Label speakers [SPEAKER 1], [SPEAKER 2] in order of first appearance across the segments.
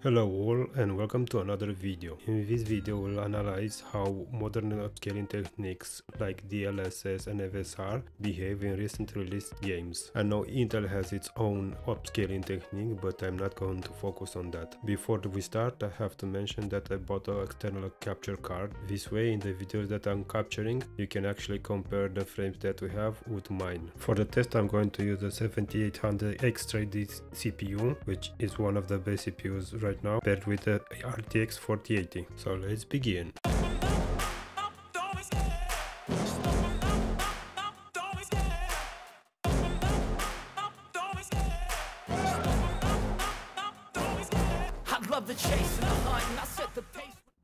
[SPEAKER 1] Hello all and welcome to another video. In this video we'll analyze how modern upscaling techniques like DLSS and FSR behave in recent released games. I know Intel has its own upscaling technique, but I'm not going to focus on that. Before we start, I have to mention that I bought an external capture card. This way, in the videos that I'm capturing, you can actually compare the frames that we have with mine. For the test, I'm going to use the 7800X CPU, which is one of the best CPUs right now, paired with the RTX 4080. So let's begin.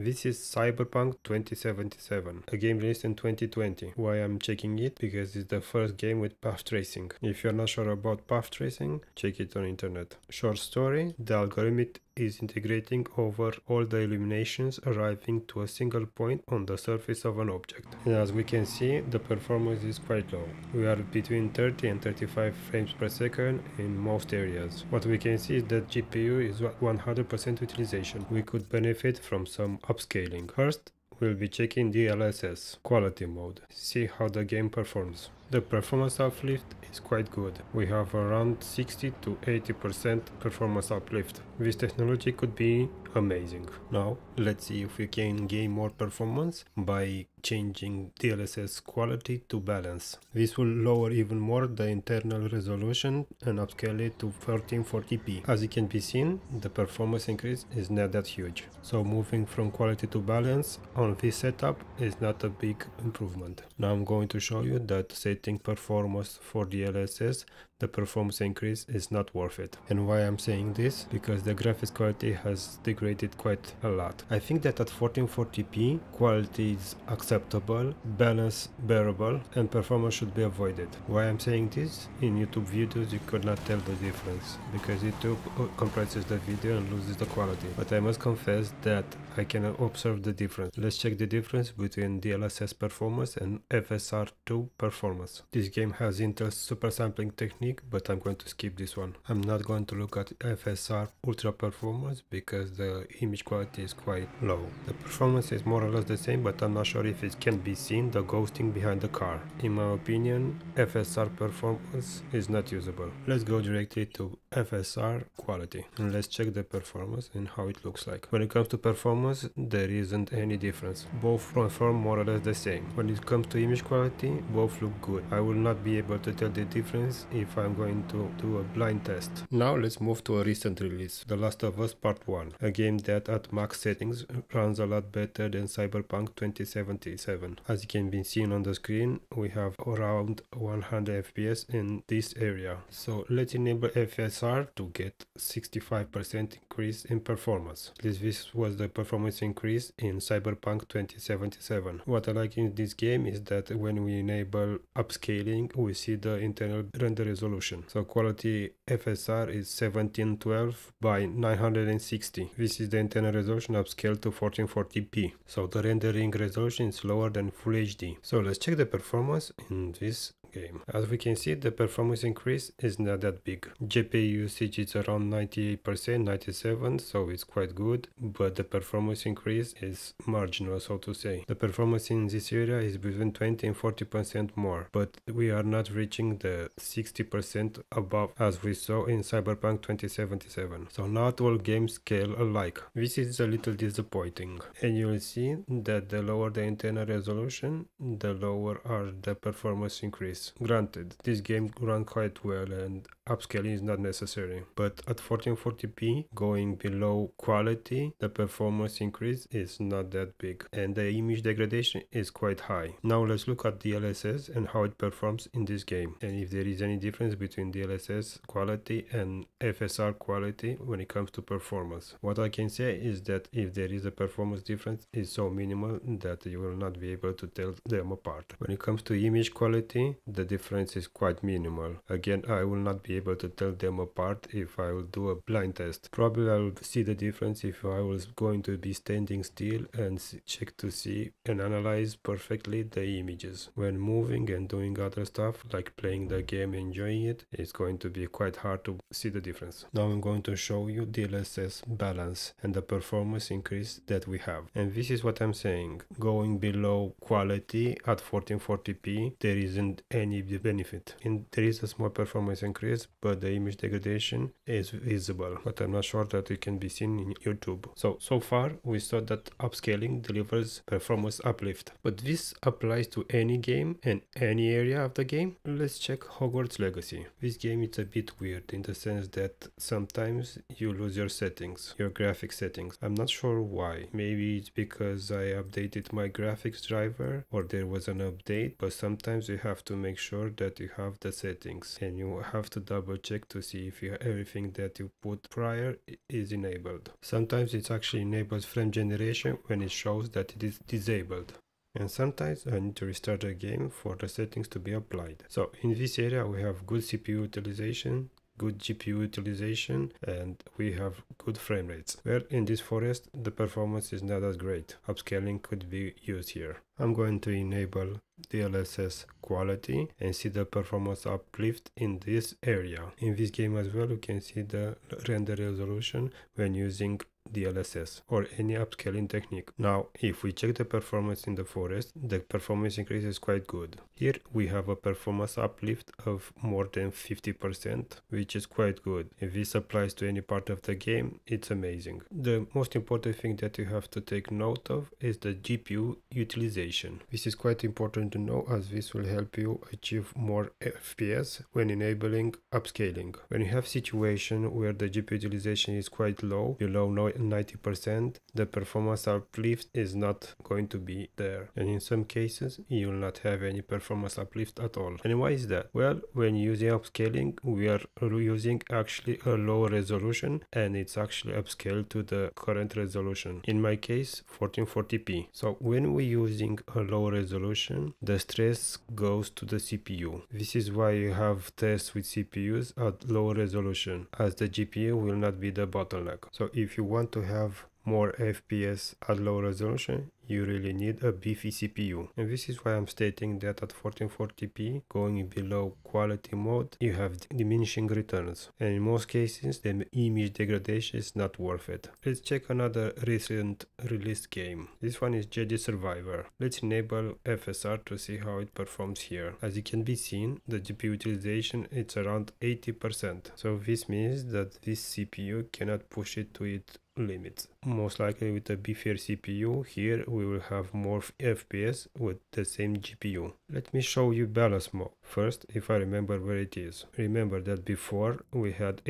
[SPEAKER 1] This is Cyberpunk 2077, a game released in 2020. Why I'm checking it? Because it's the first game with path tracing. If you're not sure about path tracing, check it on internet. Short story, the algorithm is integrating over all the illuminations, arriving to a single point on the surface of an object. And as we can see, the performance is quite low. We are between 30 and 35 frames per second in most areas. What we can see is that GPU is 100% utilization. We could benefit from some upscaling. First, we'll be checking DLSS quality mode, see how the game performs. The performance uplift is quite good. We have around 60 to 80% performance uplift. This technology could be amazing. Now, let's see if we can gain more performance by changing DLSS quality to balance. This will lower even more the internal resolution and upscale it to 1440p. As it can be seen, the performance increase is not that huge. So moving from quality to balance on this setup is not a big improvement. Now I'm going to show you that setting performance for DLSS, the performance increase is not worth it. And why I'm saying this? Because the graphics quality has degraded quite a lot. I think that at 1440p, quality is acceptable, balance bearable, and performance should be avoided. Why I'm saying this? In YouTube videos you could not tell the difference, because YouTube compresses the video and loses the quality. But I must confess that I can observe the difference. Let's check the difference between DLSS performance and FSR2 performance. This game has Intel's super sampling technique, but I'm going to skip this one. I'm not going to look at FSR ultra performance because the image quality is quite low. The performance is more or less the same, but I'm not sure if it can be seen the ghosting behind the car. In my opinion, FSR performance is not usable. Let's go directly to FSR quality and let's check the performance and how it looks like. When it comes to performance, there isn't any difference. Both perform more or less the same. When it comes to image quality, both look good. I will not be able to tell the difference if I'm going to do a blind test. Now let's move to a recent release, The Last of Us Part 1, a game that at max settings runs a lot better than Cyberpunk 2077. As you can be seen on the screen, we have around 100 FPS in this area. So let's enable FSR to get 65% increase in performance. This was the performance increase in Cyberpunk 2077. What I like in this game is that when we enable upscaling, we see the internal render resolution. So quality FSR is 1712 by 960. This is the internal resolution upscaled to 1440p. So the rendering resolution is lower than Full HD. So let's check the performance in this game. As we can see, the performance increase is not that big. GPU usage is around 98%, 97%, so it's quite good, but the performance increase is marginal, so to say. The performance in this area is between 20 and 40% more, but we are not reaching the 60% above as we saw in Cyberpunk 2077. So not all games scale alike. This is a little disappointing, and you will see that the lower the internal resolution, the lower are the performance increase. Granted, this game runs quite well and upscaling is not necessary, but at 1440p, going below quality, the performance increase is not that big and the image degradation is quite high. Now let's look at DLSS and how it performs in this game, and if there is any difference between DLSS quality and FSR quality when it comes to performance. What I can say is that if there is a performance difference, it's so minimal that you will not be able to tell them apart. When it comes to image quality, the difference is quite minimal. Again, I will not be able to tell them apart if I will do a blind test. Probably I will see the difference if I was going to be standing still and check to see and analyze perfectly the images. When moving and doing other stuff like playing the game, enjoying it, it's going to be quite hard to see the difference. Now I'm going to show you DLSS balance and the performance increase that we have. And this is what I'm saying. Going below quality at 1440p, there isn't any benefit. And there is a small performance increase, but the image degradation is visible. But I'm not sure that it can be seen in YouTube. So far, we saw that upscaling delivers performance uplift. But this applies to any game and any area of the game. Let's check Hogwarts Legacy. This game is a bit weird in the sense that sometimes you lose your settings, your graphics settings. I'm not sure why. Maybe it's because I updated my graphics driver or there was an update, but sometimes you have to make sure that you have the settings and you have to double check to see if everything that you put prior is enabled. Sometimes it actually enables frame generation when it shows that it is disabled. And sometimes I need to restart the game for the settings to be applied. So in this area we have good CPU utilization, good GPU utilization, and we have good frame rates. Where in this forest the performance is not as great. Upscaling could be used here. I'm going to enable DLSS quality and see the performance uplift in this area. In this game as well, you can see the render resolution when using DLSS or any upscaling technique. Now, if we check the performance in the forest, the performance increase is quite good. Here we have a performance uplift of more than 50%, which is quite good. If this applies to any part of the game, it's amazing. The most important thing that you have to take note of is the GPU utilization. This is quite important to know as this will help you achieve more FPS when enabling upscaling. When you have situation where the GPU utilization is quite low, below 90%, the performance uplift is not going to be there. And in some cases, you will not have any performance uplift at all. And why is that? Well, when using upscaling, we are using actually a low resolution and it's actually upscaled to the current resolution. In my case, 1440p. So when we're using a low resolution, the stress goes to the CPU. This is why you have tests with CPUs at low resolution, as the GPU will not be the bottleneck. So if you want to have more FPS at low resolution, you really need a beefy CPU. And this is why I'm stating that at 1440p, going below quality mode, you have diminishing returns. And in most cases, the image degradation is not worth it. Let's check another recent released game. This one is Jedi Survivor. Let's enable FSR to see how it performs here. As it can be seen, the GPU utilization is around 80%. So this means that this CPU cannot push it to its limits. Most likely with a beefier CPU, here we will have more FPS with the same GPU. Let me show you balance mode. First, if I remember where it is. Remember that before we had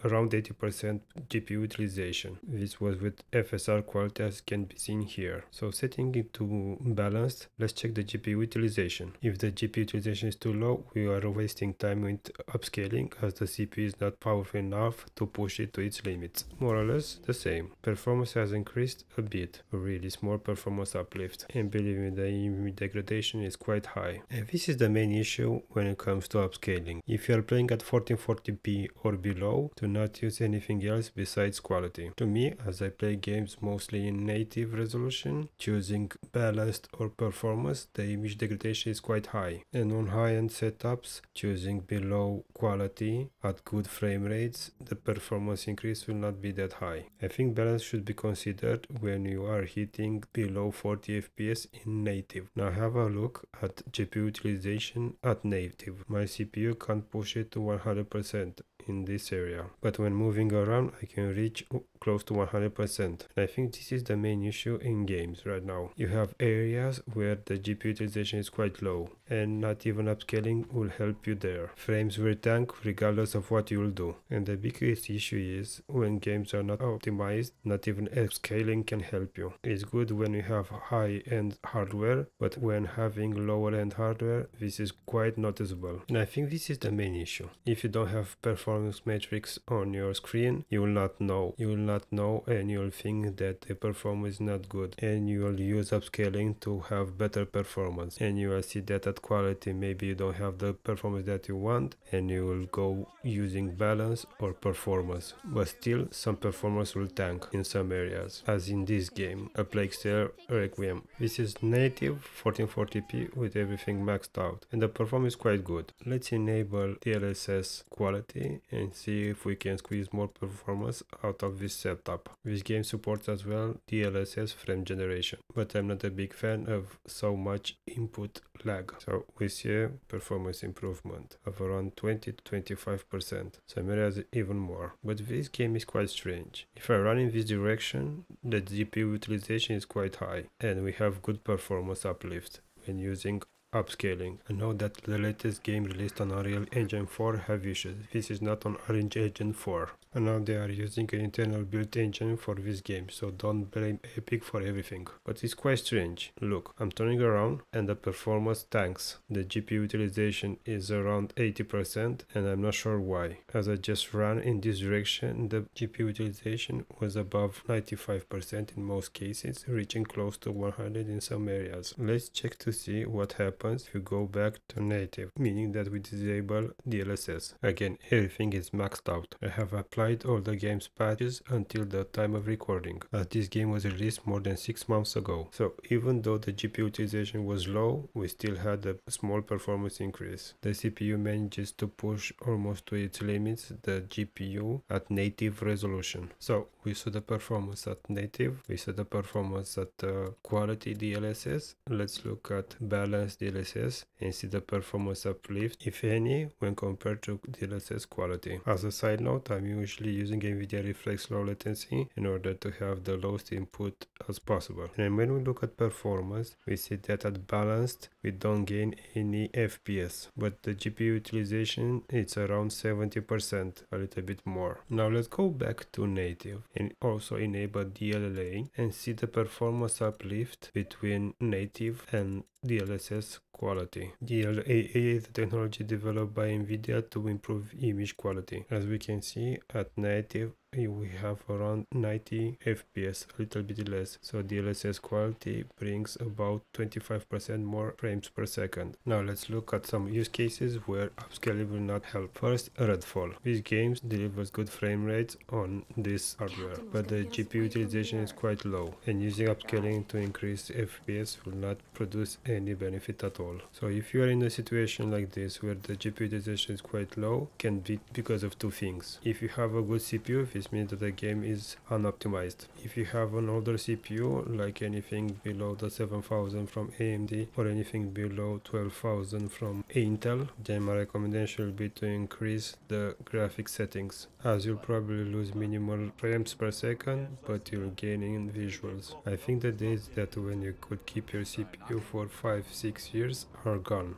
[SPEAKER 1] around 80% GPU utilization. This was with FSR quality as can be seen here. So setting it to balanced, let's check the GPU utilization. If the GPU utilization is too low, we are wasting time with upscaling as the CPU is not powerful enough to push it to its limits. More or less the same. Performance has increased a bit, a really small performance uplift, and believe me, the image degradation is quite high. And this is the main issue when it comes to upscaling. If you are playing at 1440p or below, do not use anything else besides quality. To me, as I play games mostly in native resolution, choosing balanced or performance, the image degradation is quite high. And on high-end setups, choosing below quality at good frame rates, the performance increase will not be that high. I think balance should be considered when you are hitting below 40 FPS in native. Now have a look at GPU utilization at native. My CPU can't push it to 100% in this area, but when moving around I can reach close to 100%. And I think this is the main issue in games right now. You have areas where the GPU utilization is quite low and not even upscaling will help you there. Frames will tank regardless of what you will do. And the biggest issue is when games are not optimized, not even upscaling can help you. It's good when you have high-end hardware, but when having lower-end hardware, this is quite noticeable. And I think this is the main issue. If you don't have performance metrics on your screen, you will not know. You will not know and you'll think that the performance is not good, and you will use upscaling to have better performance, and you will see that at quality maybe you don't have the performance that you want, and you will go using balance or performance, but still some performance will tank in some areas, as in this game, A Plague Tale Requiem. This is native 1440p with everything maxed out, and the performance is quite good. Let's enable DLSS quality and see if we can squeeze more performance out of this setup. This game supports as well DLSS frame generation, but I'm not a big fan of so much input lag. So we see a performance improvement of around 20 to 25%, some areas even more. But this game is quite strange. If I run in this direction, the GPU utilization is quite high, and we have good performance uplift when using upscaling. I know that the latest game released on Unreal Engine 4 have issues. This is not on Unreal Engine 4. And now they are using an internal built engine for this game, so don't blame Epic for everything. But it's quite strange. Look, I'm turning around and the performance tanks. The GPU utilization is around 80% and I'm not sure why. As I just ran in this direction, the GPU utilization was above 95% in most cases, reaching close to 100 in some areas. Let's check to see what happens if you go back to native, meaning that we disable DLSS. Again, everything is maxed out. I have applied all the game's patches until the time of recording, as this game was released more than 6 months ago. So even though the GPU utilization was low, we still had a small performance increase. The CPU manages to push almost to its limits the GPU at native resolution. So we saw the performance at native, we saw the performance at quality DLSS. Let's look at balanced DLSS and see the performance uplift, if any, when compared to DLSS quality. As a side note, I'm usually using NVIDIA Reflex low latency in order to have the lowest input as possible. And when we look at performance, we see that at balanced we don't gain any FPS, but the GPU utilization is around 70%, a little bit more. Now let's go back to native and also enable DLLA and see the performance uplift between native and DLSS quality. DLAA is a technology developed by NVIDIA to improve image quality. As we can see, at native we have around 90 FPS, a little bit less, so DLSS quality brings about 25% more frames per second. Now let's look at some use cases where upscaling will not help. First, Redfall. This game delivers good frame rates on this hardware, but the GPU utilization is quite low, and using upscaling to increase FPS will not produce any benefit at all. So if you are in a situation like this where the GPU utilization is quite low, can be because of two things. If you have a good CPU, this means that the game is unoptimized. If you have an older CPU, like anything below the 7000 from AMD or anything below 12,000 from Intel, then my recommendation will be to increase the graphic settings, as you'll probably lose minimal frames per second, but you'll gain in visuals. I think the days that when you could keep your CPU for 5-6 years are gone.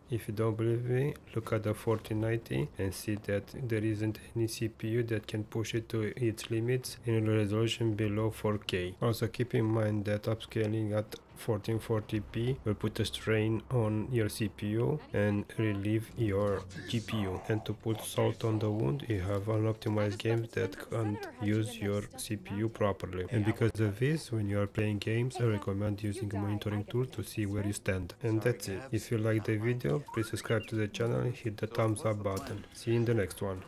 [SPEAKER 1] If you don't believe me, look at the 4090 and see that there isn't any CPU that can push it to its limits in a resolution below 4K. Also keep in mind that upscaling at 1440p will put a strain on your CPU and relieve your GPU. And to put salt on the wound, you have unoptimized games that can't use your CPU properly. And because of this, when you are playing games, I recommend using a monitoring tool to see where you stand. And that's it. If you like the video, please subscribe to the channel and hit the thumbs up button. See you in the next one.